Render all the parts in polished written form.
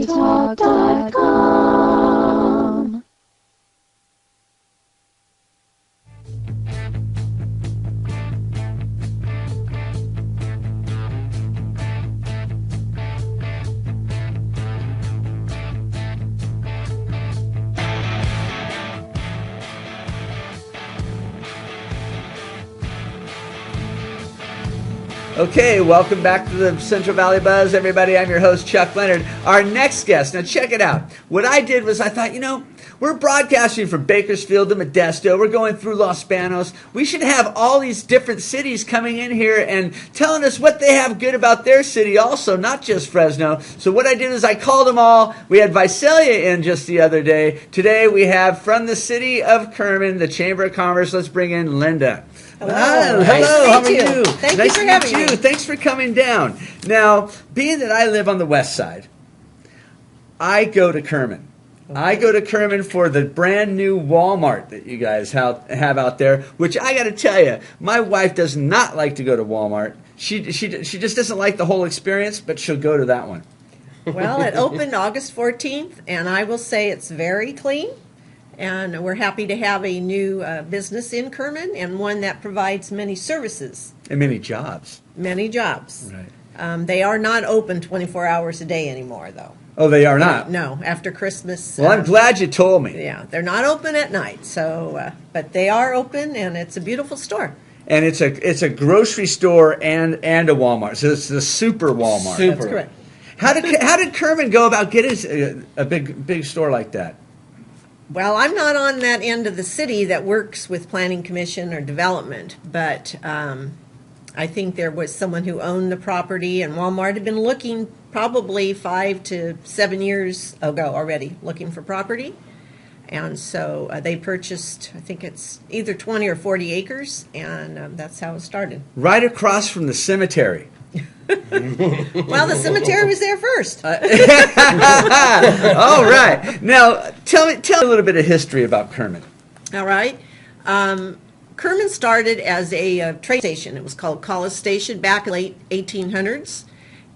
citytalk.com. Okay, welcome back to the Central Valley Buzz, everybody. I'm your host, Chuck Leonard. Our next guest, now check it out. What I did was I thought, we're broadcasting from Bakersfield to Modesto. We're going through Los Banos. We should have all these different cities coming in here and telling us what they have good about their city also, not just Fresno. So what I did is I called them all. We had Visalia in just the other day. Today we have from the city of Kerman, the Chamber of Commerce. Let's bring in Linda. Hello. Hello. Nice How to are meet you? Thank Nice you for to having meet you. me. Thanks for coming down. Now, being that I live on the west side, I go to Kerman. Okay. I go to Kerman for the brand new Walmart that you guys have out there, which I got to tell you, my wife does not like to go to Walmart. She just doesn't like the whole experience, but she'll go to that one. Well, it opened August 14th, and I will say it's very clean. And we're happy to have a new business in Kerman and one that provides many services. And many jobs. Many jobs. Right. They are not open 24 hours a day anymore, though. Oh, they are not? No, after Christmas. Well, I'm glad you told me. Yeah, they're not open at night, so but they are open, and it's a beautiful store. And it's a grocery store and a Walmart. So it's the super Walmart. Super. That's correct. How did Kerman go about getting a big store like that? Well, I'm not on that end of the city that works with planning commission or development, but I think there was someone who owned the property, and Walmart had been looking probably 5 to 7 years ago already, looking for property. And so they purchased, I think it's either 20 or 40 acres, and that's how it started. Right across from the cemetery. Well, the cemetery was there first. All right. Now, tell me a little bit of history about Kerman. All right. Kerman started as a train station. It was called Collis Station back in the late 1800s.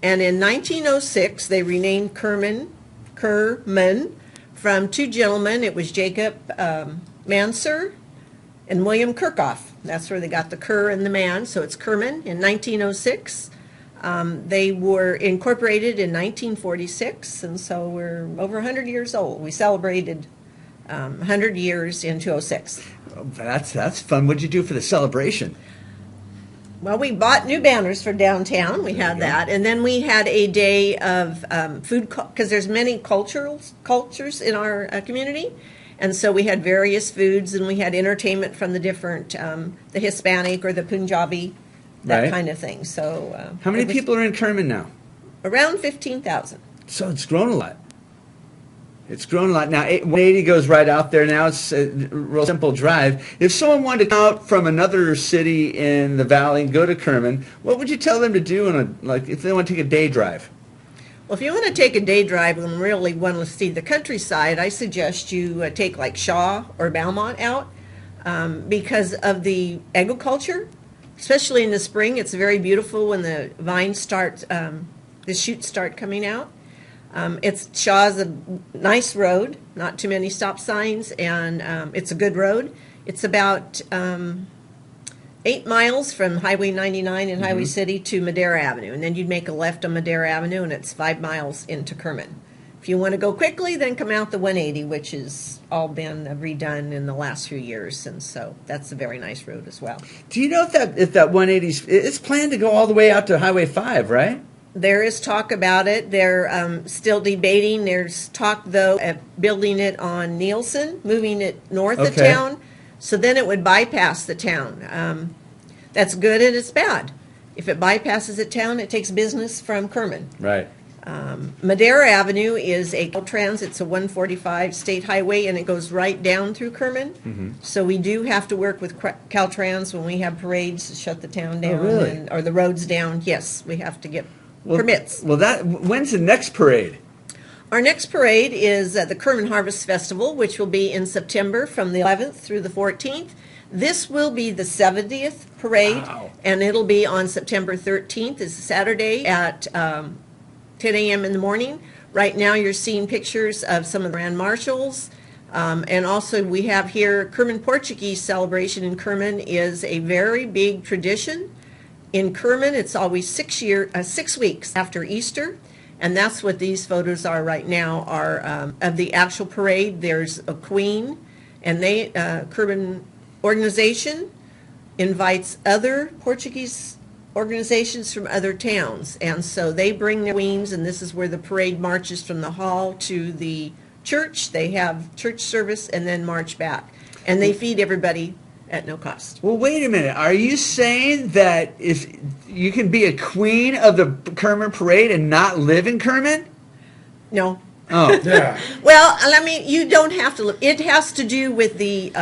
And in 1906, they renamed Kerman from two gentlemen. It was Jacob Manser and William Kirchhoff. That's where they got the Kerr and the Man, so it's Kerman in 1906. They were incorporated in 1946, and so we're over 100 years old. We celebrated 100 years in 2006. That's fun. What'd you do for the celebration? Well, we bought new banners for downtown. We had that, and then we had a day of food because there's many cultures in our community, and so we had various foods, and we had entertainment from the different the Hispanic or the Punjabi. That kind of thing. So, how many people are in Kerman now? Around 15,000. So it's grown a lot. It's grown a lot. Now, 180 goes right out there now. It's a real simple drive. If someone wanted to come out from another city in the valley and go to Kerman, what would you tell them to do if they want to take a day drive? Well, if you want to take a day drive and really want to see the countryside, I suggest you take like Shaw or Belmont out because of the agriculture. Especially in the spring, it's very beautiful when the vines start, the shoots start coming out. Shaw's a nice road, not too many stop signs, and it's a good road. It's about 8 miles from Highway 99 in Highway City to Madera Avenue, and then you'd make a left on Madera Avenue, and it's 5 miles into Kerman. If you want to go quickly, then come out the 180, which has all been redone in the last few years, and so that's a very nice road as well. Do you know if that 180 it's planned to go all the way out to Highway 5, right? There is talk about it. They're still debating. There's talk, though, of building it on Nielsen, moving it north of town, so then it would bypass the town. That's good and it's bad. If it bypasses the town, it takes business from Kerman. Right. Madera Avenue is a Caltrans. It's a 145 state highway, and it goes right down through Kerman. Mm-hmm. So we do have to work with Caltrans when we have parades to shut the town down. Oh, really? Or the roads down. Yes, we have to get permits. Well, when's the next parade? Our next parade is the Kerman Harvest Festival, which will be in September from the 11th through the 14th. This will be the 70th parade, and it'll be on September 13th. It's a Saturday at 10 a.m. in the morning. Right now, you're seeing pictures of some of the grand marshals. And also, we have here Kerman Portuguese celebration in Kerman is a very big tradition. In Kerman, it's always 6 weeks after Easter. And that's what these photos are right now, are of the actual parade. There's a queen, and they, Kerman organization invites other Portuguese organizations from other towns. And so they bring their queens, and this is where the parade marches from the hall to the church. They have church service and then march back. And they feed everybody at no cost. Well, wait a minute. Are you saying that if you can be a queen of the Kerman parade and not live in Kerman? No. Oh. Yeah. Well, I mean, you don't have to live. It has to do with the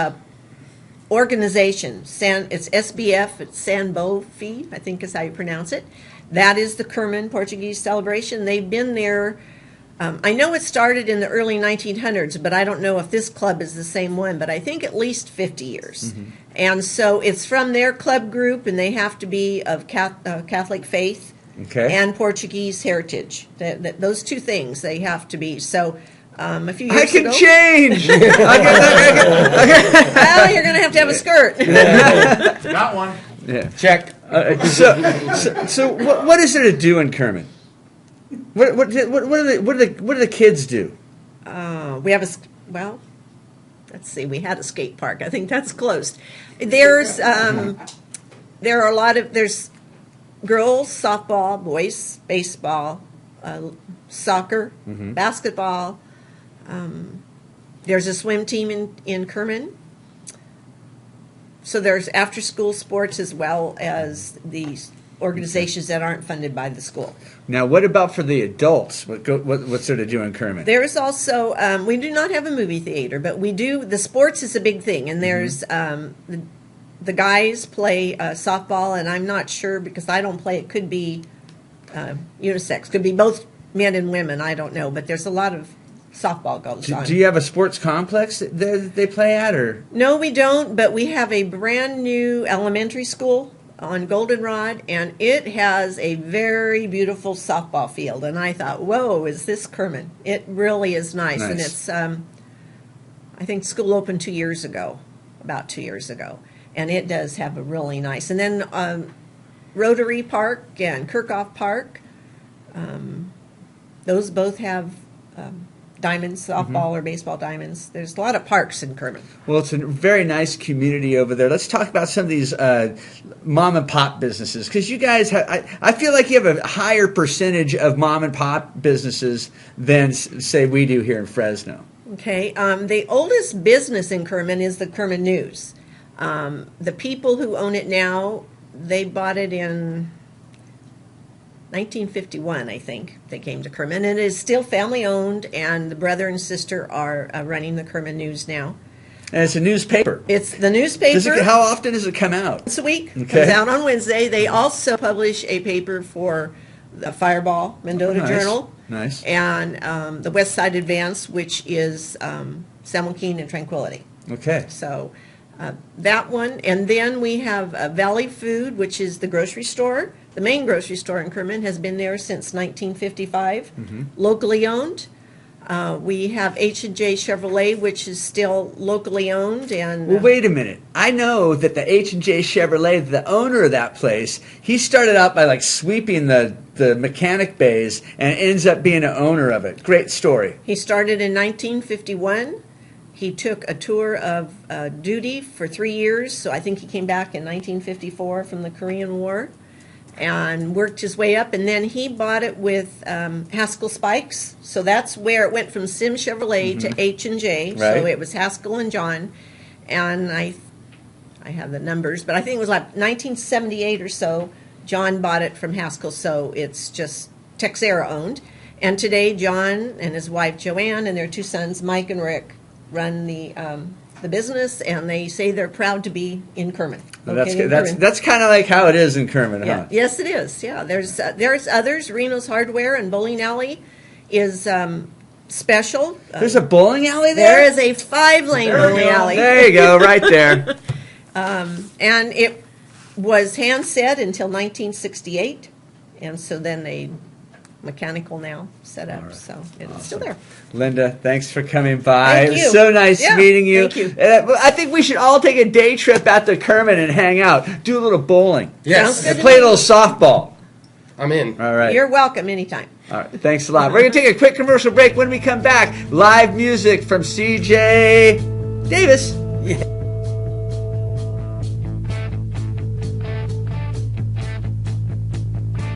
organization. It's SBF, it's San Bofi, I think is how you pronounce it. That is the Kerman Portuguese celebration. They've been there. I know it started in the early 1900s, but I don't know if this club is the same one, but I think at least 50 years. Mm-hmm. And so it's from their club group, and they have to be of Catholic faith and Portuguese heritage. Those two things they have to be. So a few years ago, change! well, you're going to have a skirt. Got one. Yeah. Check. So what is there to do in Kerman? What do the kids do? We have let's see. We had a skate park. I think that's closed. There's there are a lot of there's girls softball, boys baseball, soccer, basketball. There's a swim team in Kerman. So there's after school sports as well as these organizations that aren't funded by the school. Now, what about for the adults? What's there to do in Kerman? There's also, we do not have a movie theater, but we do, the sports is a big thing. And there's, the guys play softball, and I'm not sure because I don't play. It could be unisex. Could be both men and women. I don't know. But there's a lot of softball goes on. Do you have a sports complex that they play at? Or No, we don't, but we have a brand new elementary school on Goldenrod, and it has a very beautiful softball field. And I thought, whoa, is this Kerman? It really is nice. And it's, I think school opened about 2 years ago. And it does have a really nice. And then Rotary Park and Kirchhoff Park, those both have diamonds, softball or baseball diamonds. There's a lot of parks in Kerman. Well, it's a very nice community over there. Let's talk about some of these mom and pop businesses, because you guys I feel like you have a higher percentage of mom and pop businesses than, say, we do here in Fresno. Okay. The oldest business in Kerman is the Kerman News. The people who own it now, they bought it in 1951, I think. They came to Kerman, and it is still family owned, and the brother and sister are running the Kerman News now. And it's a newspaper. It's the newspaper. How often does it come out? Once a week. Okay. Comes out on Wednesday. They also publish a paper for the Fireball, Mendota Journal. Nice. And the West Side Advance, which is San Joaquin and Tranquility. Okay. So that one. And then we have Valley Food, which is the grocery store. The main grocery store in Kerman has been there since 1955, locally owned. We have H&J Chevrolet, which is still locally owned. And well, wait a minute. I know that the H&J Chevrolet, the owner of that place, he started out by sweeping the mechanic bays and ends up being an owner of it. Great story. He started in 1951. He took a tour of duty for 3 years, so I think he came back in 1954 from the Korean War and worked his way up, and then he bought it with Haskell Spikes. So that's where it went from Sim Chevrolet to H&J. Right. So it was Haskell and John, and I have the numbers, but I think it was 1978 or so, John bought it from Haskell, so it's just Texera owned. And today, John and his wife Joanne and their two sons, Mike and Rick, run the business, and they say they're proud to be in Kerman. Well, that's kind of like how it is in Kerman, yeah. huh? Yes, it is. Yeah, there's others. Reno's Hardware and Bowling Alley is special. There's a bowling alley there? There is a 5-lane bowling alley. There you go, right there. And it was hand set until 1968, and so then they mechanical now set up, so it's still there. Linda, thanks for coming by. Thank It you. was so nice Yeah, meeting you. thank you. I think we should all take a day trip out to Kerman and hang out. Do a little bowling. Yes, Sounds And play a little softball. I'm in. All right. You're welcome anytime. All right. Thanks a lot. We're going to take a quick commercial break. When we come back, live music from CJ Davis. Yeah.